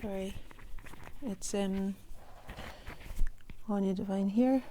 Sorry, it's Anya Divine here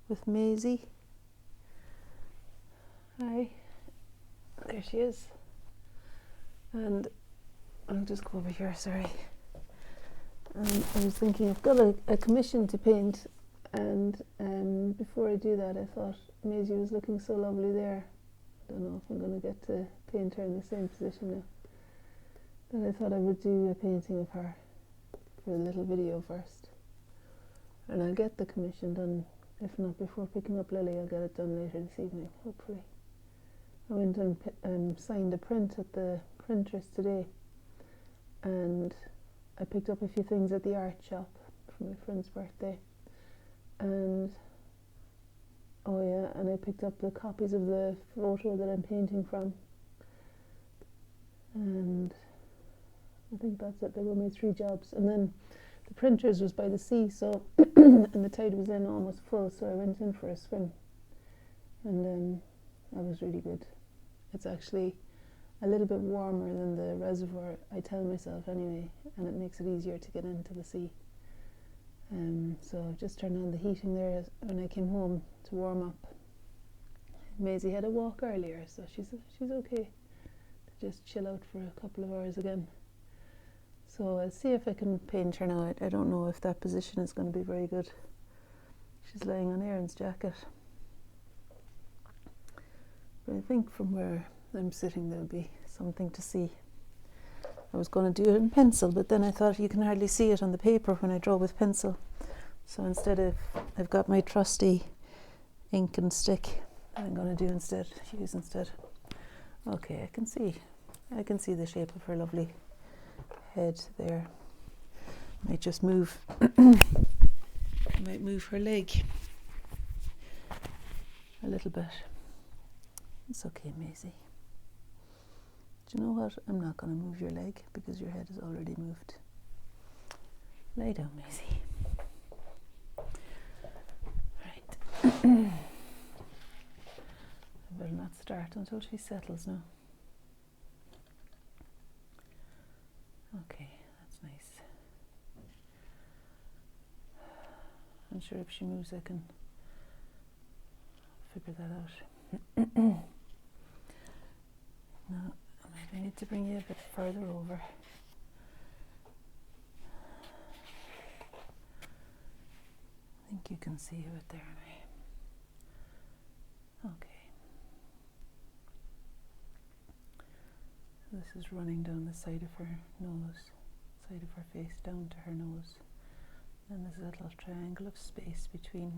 with Maisie. Hi, there she is. And I'll just go over here, sorry. I was thinking I've got a commission to paint, and before I do that I thought Maisie was looking so lovely there. I don't know if I'm going to get to paint her in the same position now. But I thought I would do a painting of her for a little video first. And I'll get the commission done, if not before picking up Lily, I'll get it done later this evening, hopefully. I went and signed a print at the printers today, and I picked up a few things at the art shop for my friend's birthday. And I picked up the copies of the photo that I'm painting from. And I think that's it. They were my 3 jobs. And then the printers was by the sea, so and the tide was in almost full, so I went in for a swim. And that was really good. It's actually a little bit warmer than the reservoir, I tell myself anyway, and it makes it easier to get into the sea. So I've just turned on the heating there when I came home to warm up. Maisie had a walk earlier, so she's okay to just chill out for a couple of hours again. So I'll see if I can paint her now. I don't know if that position is going to be very good. She's laying on Aaron's jacket. But I think from where I'm sitting there'll be something to see. I was going to do it in pencil, but then I thought you can hardly see it on the paper when I draw with pencil. So instead I've got my trusty ink and stick that I'm going to use instead. Okay, I can see the shape of her lovely head there. Might just move might move her leg a little bit. It's okay, Maisie. Do you know what? I'm not going to move your leg because your head is already moved. Lay down, Maisie. Right. I better not start until she settles now. Okay, that's nice. I'm sure if she moves I can figure that out. Now, I need to bring you a bit further over. I think you can see it there now. Okay. So this is running down the side of her nose, side of her face down to her nose. And there's a little triangle of space between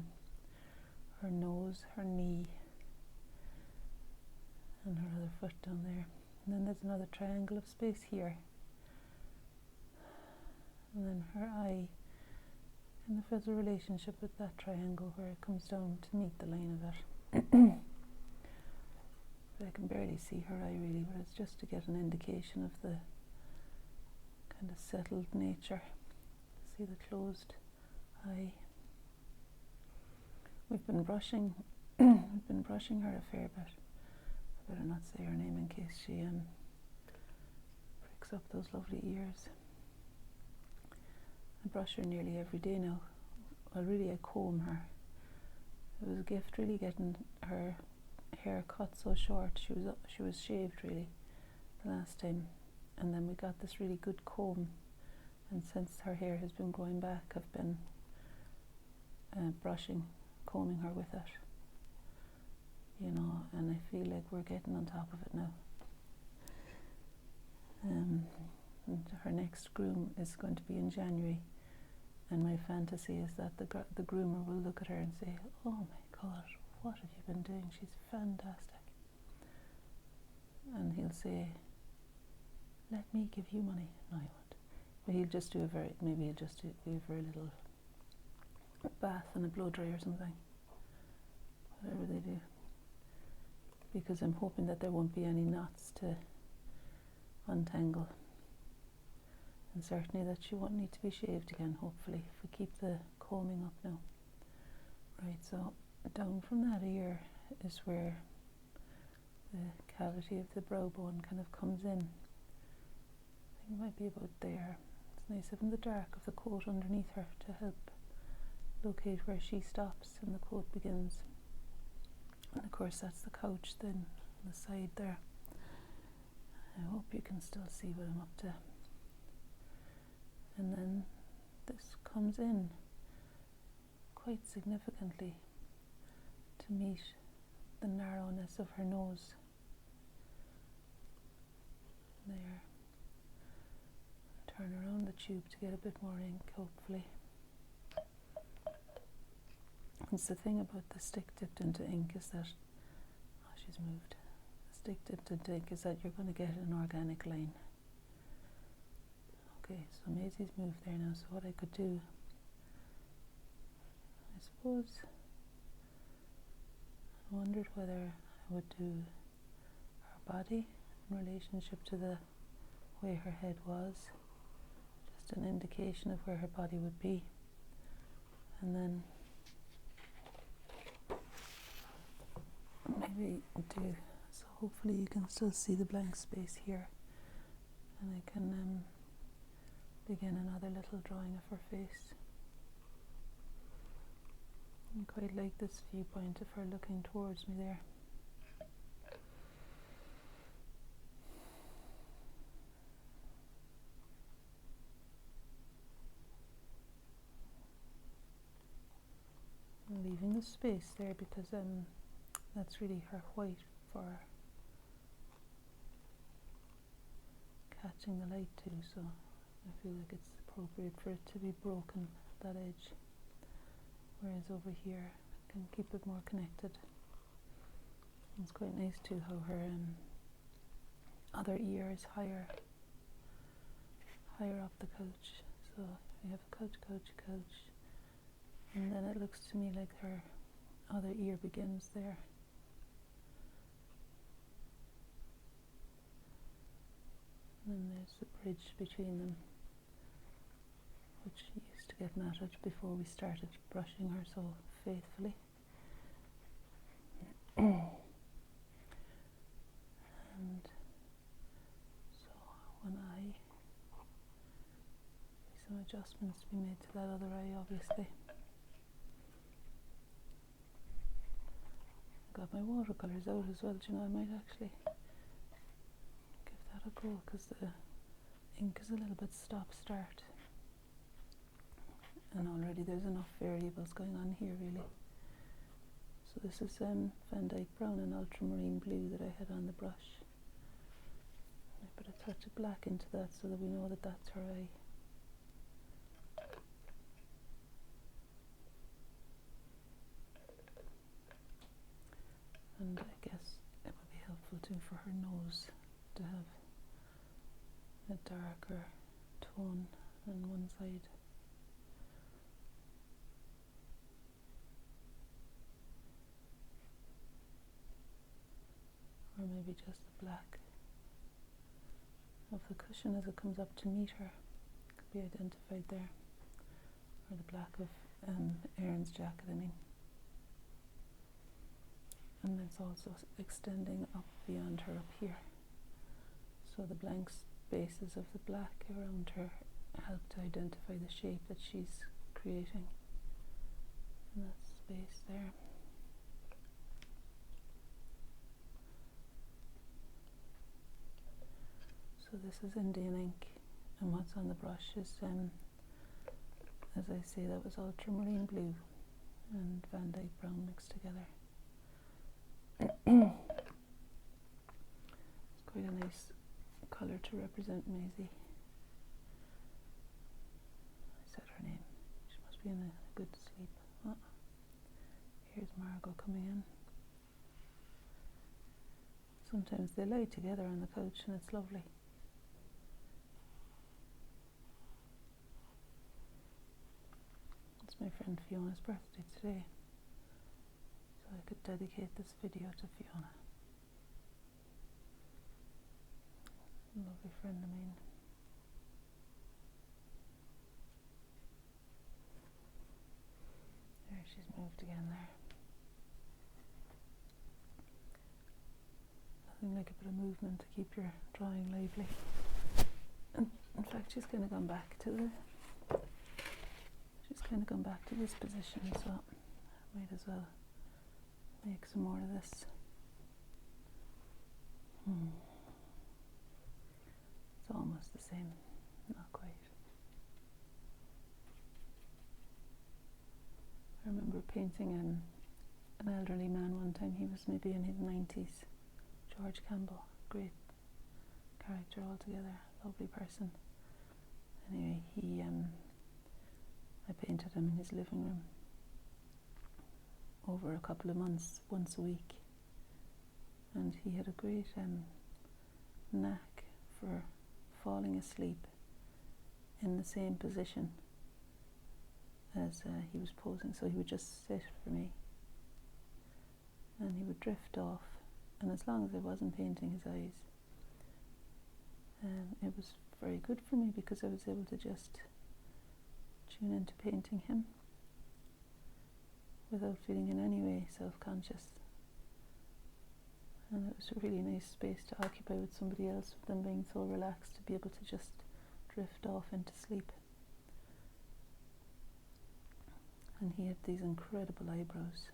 her nose, her knee, and her other foot down there. And then there's another triangle of space here. And then her eye kind of has a relationship with that triangle where it comes down to meet the line of it. But I can barely see her eye really, but it's just to get an indication of the kind of settled nature. See the closed eye. We've been brushing her a fair bit. I better not say her name in case she pricks up those lovely ears. I brush her nearly every day now. Well, really I comb her. It was a gift really getting her hair cut so short. She was shaved really the last time, and then we got this really good comb, and since her hair has been growing back I've been combing her with it. You know, and I feel like we're getting on top of it now. And her next groom is going to be in January, and my fantasy is that the groomer will look at her and say, "Oh my God, what have you been doing? She's fantastic." And he'll say, "Let me give you money." No, he won't. But he'll just do a very little bath and a blow dry or something. Whatever they do. Because I'm hoping that there won't be any knots to untangle. And certainly that she won't need to be shaved again, hopefully, if we keep the combing up now. Right, so down from that ear is where the cavity of the brow bone kind of comes in. I think it might be about there. It's nice having the dark of the coat underneath her to help locate where she stops and the coat begins. And of course that's the couch then on the side there. I hope you can still see what I'm up to. And then this comes in quite significantly to meet the narrowness of her nose. There. Turn around the tube to get a bit more ink, hopefully. It's the thing about the stick dipped into ink is that, oh, she's moved. The stick dipped into ink is that you're going to get an organic line. Okay, so Maisie's moved there now, so what I could do, I suppose, I wondered whether I would do her body in relationship to the way her head was, just an indication of where her body would be, and then maybe do, so hopefully you can still see the blank space here, and I can begin another little drawing of her face. I quite like this viewpoint of her looking towards me there. I'm leaving the space there because that's really her white for catching the light too, so I feel like it's appropriate for it to be broken at that edge, whereas over here I can keep it more connected. It's quite nice too how her other ear is higher up the couch, so we have a couch, and then it looks to me like her other ear begins there. And then there's the bridge between them, which used to get matted before we started brushing her so faithfully. And so one eye, some adjustments to be made to that other eye, obviously. Got my watercolours out as well, do you know, I might actually give that a go because the ink is a little bit stop-start. And already there's enough variables going on here, really. So this is Van Dyke Brown and Ultramarine Blue that I had on the brush. I put a touch of black into that so that we know that that's her eye. And I guess it would be helpful too for her nose to have a darker tone on one side. Or maybe just the black of the cushion as it comes up to meet her could be identified there, or the black of Erin's jacket, I mean. And it's also extending up beyond her up here, so the blank spaces of the black around her help to identify the shape that she's creating in that space there. So this is Indian ink, and what's on the brush is, as I say, that was Ultramarine Blue and Van Dyke Brown mixed together. It's quite a nice colour to represent Maisie. I said her name. She must be in a good sleep. Oh, here's Margot coming in. Sometimes they lie together on the couch and it's lovely. It's my friend Fiona's birthday today, so I could dedicate this video to Fiona. Lovely friend of mine. There, she's moved again there. Nothing like a bit of movement to keep your drawing lively. And In fact, she's kind of gone back to this position, so I might as well make some more of this. It's almost the same, not quite. I remember painting an elderly man one time. He was maybe in his 90s. George Campbell, great character altogether, lovely person. Anyway, I painted him in his living room over a couple of months, once a week, and he had a great knack for falling asleep in the same position as he was posing. So he would just sit for me and he would drift off, and as long as I wasn't painting his eyes, it was very good for me because I was able to just tune into painting him without feeling in any way self-conscious. And it was a really nice space to occupy with somebody else, with them being so relaxed, to be able to just drift off into sleep. And he had these incredible eyebrows,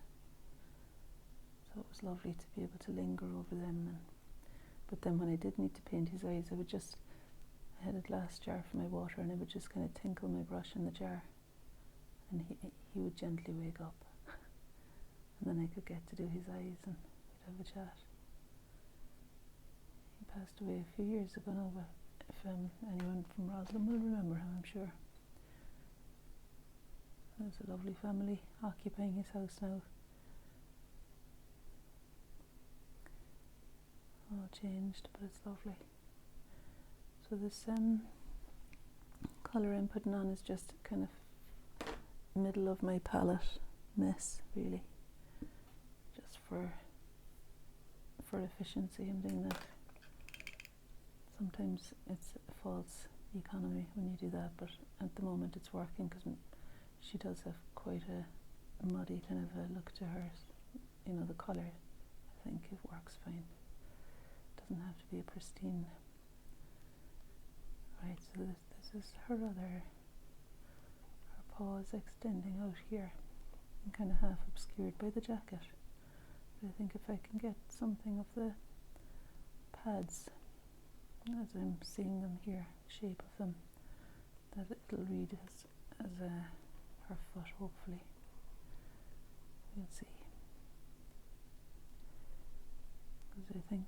so it was lovely to be able to linger over them. But then when I did need to paint his eyes, I had a glass jar for my water, and I would just kind of tinkle my brush in the jar, and he would gently wake up, and then I could get to do his eyes and we'd have a chat. He passed away a few years ago now, but if anyone from Roslin will remember him, I'm sure. There's a lovely family occupying his house now. All changed, but it's lovely. So this colour I'm putting on is just kind of middle of my palette mess, really. Just for efficiency, I'm doing that. Sometimes it's a false economy when you do that, but at the moment it's working because she does have quite a muddy kind of a look to her. You know, the colour, I think it works fine. Doesn't have to be a pristine. Right, so this is her paw is extending out here and kind of half obscured by the jacket. But I think if I can get something of the pads as I'm seeing them here, shape of them, that it'll read as her foot, hopefully. We'll see. Because I think,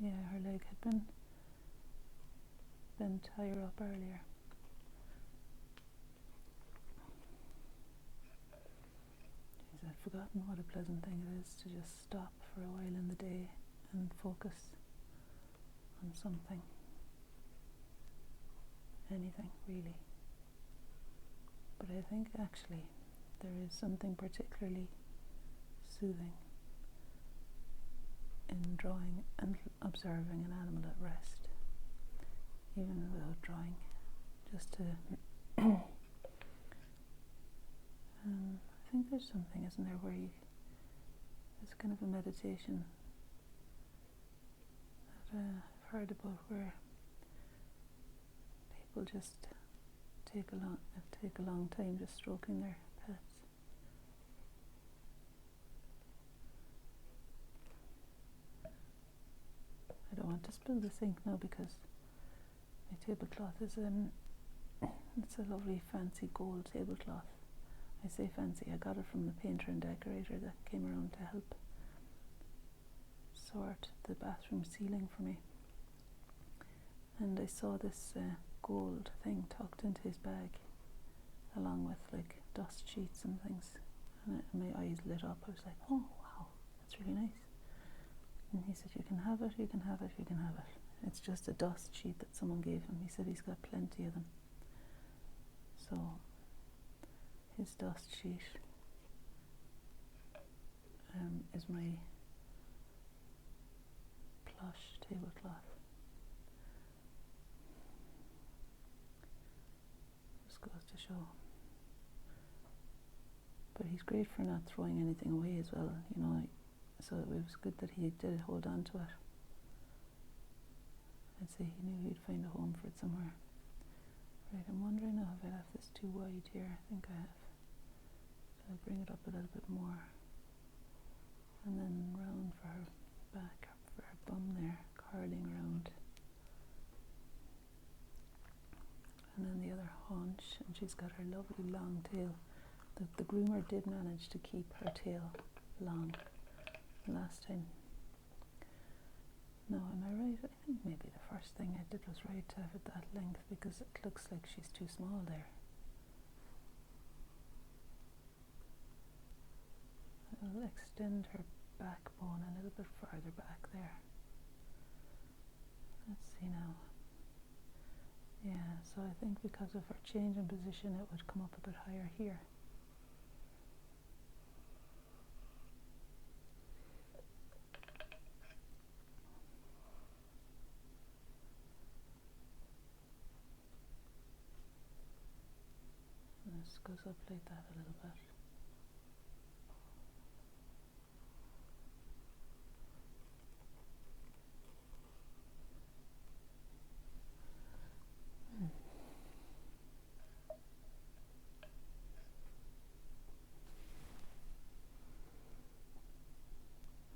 yeah, her leg had been bent higher up earlier. Jeez, I'd forgotten what a pleasant thing it is to just stop for a while in the day and focus on something. Anything, really. But I think actually there is something particularly soothing in drawing and observing an animal at rest, even without drawing, just to I think there's something, isn't there, where there's kind of a meditation that I've heard about, where people just take a long time just stroking their pets. I don't want to spill the sink now because my tablecloth is it's a lovely fancy gold tablecloth. I say fancy, I got it from the painter and decorator that came around to help sort the bathroom ceiling for me. And I saw this gold thing tucked into his bag, along with like dust sheets and things. And my eyes lit up. I was like, oh wow, that's really nice. And he said, you can have it, you can have it, you can have it. It's just a dust sheet that someone gave him. He said he's got plenty of them. So his dust sheet is my plush tablecloth. Just goes to show. But he's great for not throwing anything away as well, you know. So it was good that he did hold on to it. I'd say he knew he'd find a home for it somewhere. Right, I'm wondering now if I left this too wide here. I think I have. So I'll bring it up a little bit more. And then round for her back, for her bum there, curling around. And then the other haunch, and she's got her lovely long tail. The groomer did manage to keep her tail long last time. No, am I right? I think maybe the first thing I did was right to have it that length, because it looks like she's too small there. I'll extend her backbone a little bit further back there. Let's see now. Yeah, so I think because of her change in position it would come up a bit higher here. And this goes up like that a little bit.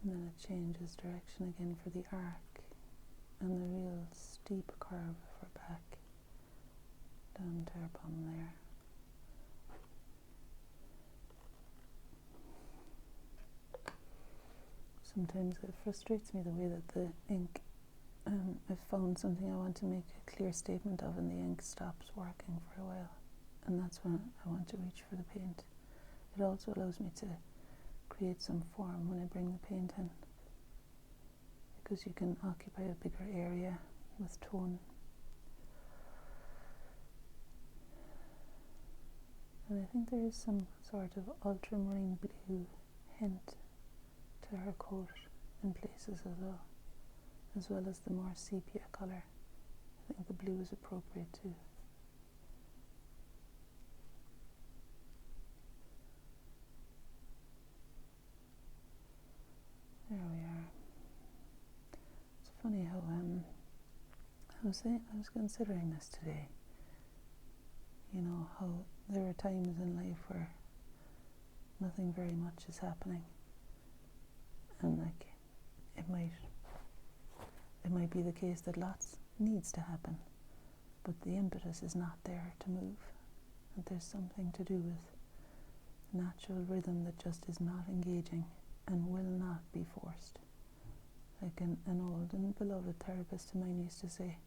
And then it changes direction again for the arc and the real steep curve of her back down to her bum there. Sometimes it frustrates me the way that the ink, I've found something I want to make a clear statement of and the ink stops working for a while, and that's when I want to reach for the paint. It also allows me to create some form when I bring the paint in, because you can occupy a bigger area with tone. And I think there is some sort of ultramarine blue hint to her coat in places as well as the more sepia colour. I think the blue is appropriate too. There we are. It's funny how I was considering this today. You know, how there are times in life where nothing very much is happening, and like it might be the case that lots needs to happen, but the impetus is not there to move, and there's something to do with natural rhythm that just is not engaging and will not be forced. Like an old and beloved therapist of mine used to say,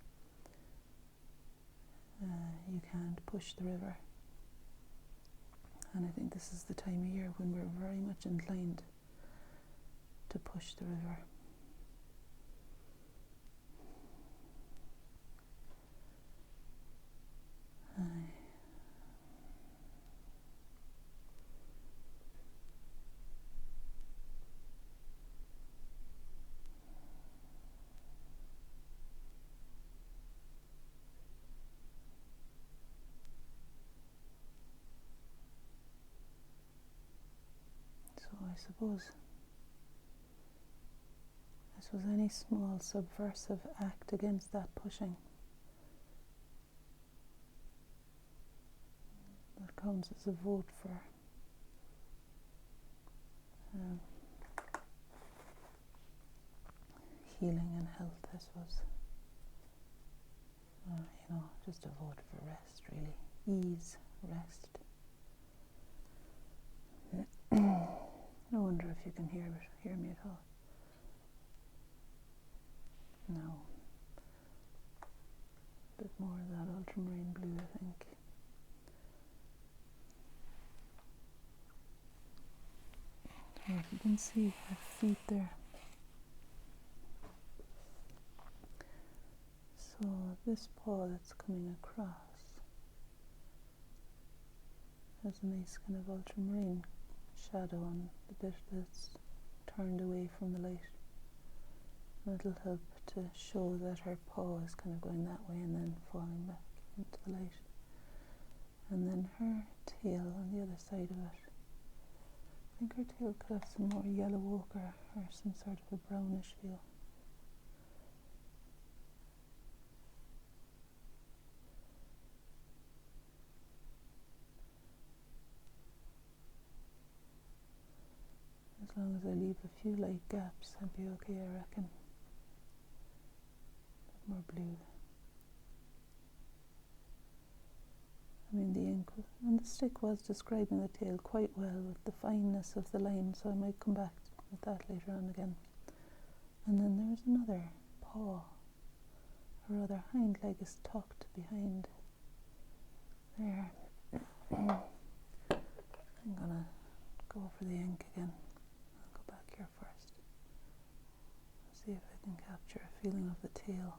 you can't push the river. And I think this is the time of year when we're very much inclined to push the river. So I suppose any small subversive act against that pushing that counts as a vote for healing and health, I suppose. Just a vote for rest, really. Ease, rest. I wonder if you can hear me at all. No. A bit more of that ultramarine blue, I think. Well, if you can see her feet there. So this paw that's coming across has a nice kind of ultramarine shadow on the bit that's turned away from the light. And it'll help to show that her paw is kind of going that way and then falling back into the light. And then her tail on the other side of it. I think her tail could have some more yellow ochre or some sort of a brownish feel. as I leave a few light gaps, I'd be okay, I reckon. More blue. I mean, the ink and the stick was describing the tail quite well with the fineness of the line, so I might come back with that later on again. And then there's another paw, or rather hind leg is tucked behind there. I'm gonna go for the ink again. I'll go back here first. See if I can capture a feeling of the tail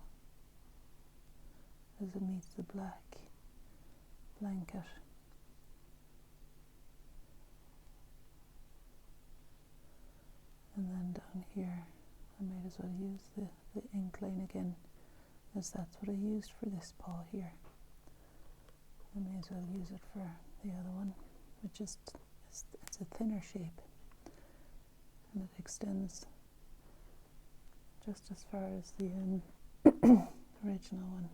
as it meets the black blanket. And then down here, I might as well use the ink line again, as that's what I used for this paw here. I may as well use it for the other one, which is it's a thinner shape, and it extends just as far as the original one.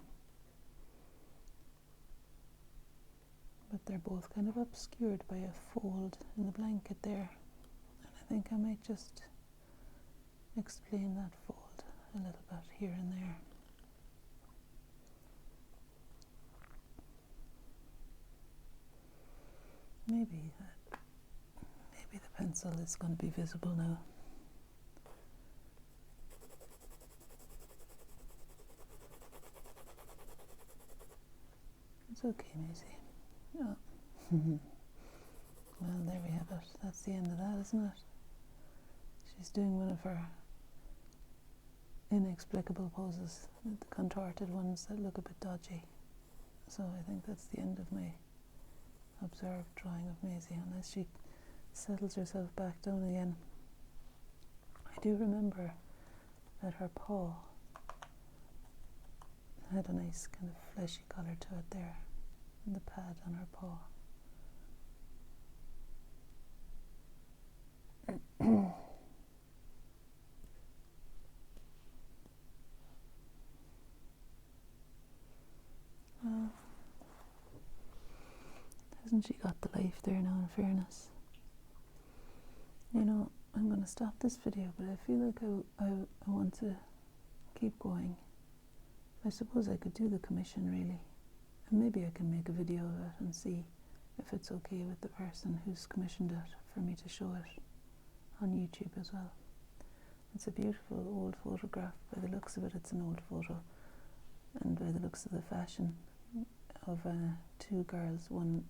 But they're both kind of obscured by a fold in the blanket there, and I think I might just explain that fold a little bit here and there. Maybe the pencil is going to be visible now. It's okay, Maisie. Oh. Well, there we have it. That's the end of that, isn't it? She's doing one of her inexplicable poses, the contorted ones that look a bit dodgy. So I think that's the end of my observed drawing of Maisie, unless she settles herself back down again. I do remember that her paw had a nice kind of fleshy colour to it there, and the pad on her paw. Well, hasn't she got the life there now, in fairness? You know, I'm going to stop this video, but I feel like I want to keep going. I suppose I could do the commission, really, and maybe I can make a video of it and see if it's okay with the person who's commissioned it for me to show it on YouTube as well. It's a beautiful old photograph. By the looks of it, it's an old photo, and by the looks of the fashion of two girls, one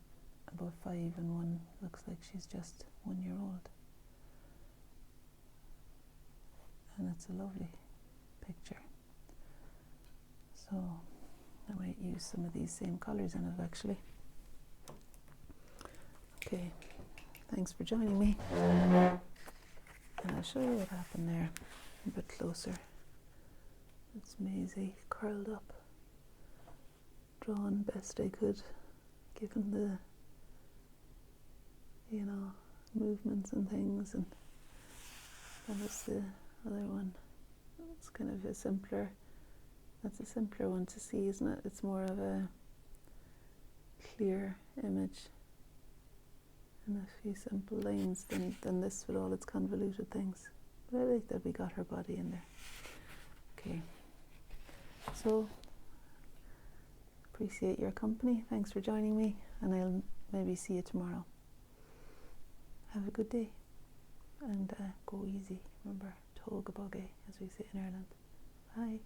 about 5 and one looks like she's just 1 year old. And it's a lovely picture. So I might use some of these same colours in it, actually. Okay, thanks for joining me. And I'll show you what happened there a bit closer. It's Maisie curled up, drawn best I could, given the, you know, movements and things. And that was the other one. It's kind of a simpler, that's a simpler one to see, isn't it? It's more of a clear image and a few simple lines than this with all its convoluted things. But I like that we got her body in there. Okay, so appreciate your company. Thanks for joining me, and I'll maybe see you tomorrow. Have a good day, and go easy. Remember, tóg a bogey, as we say in Ireland. Bye.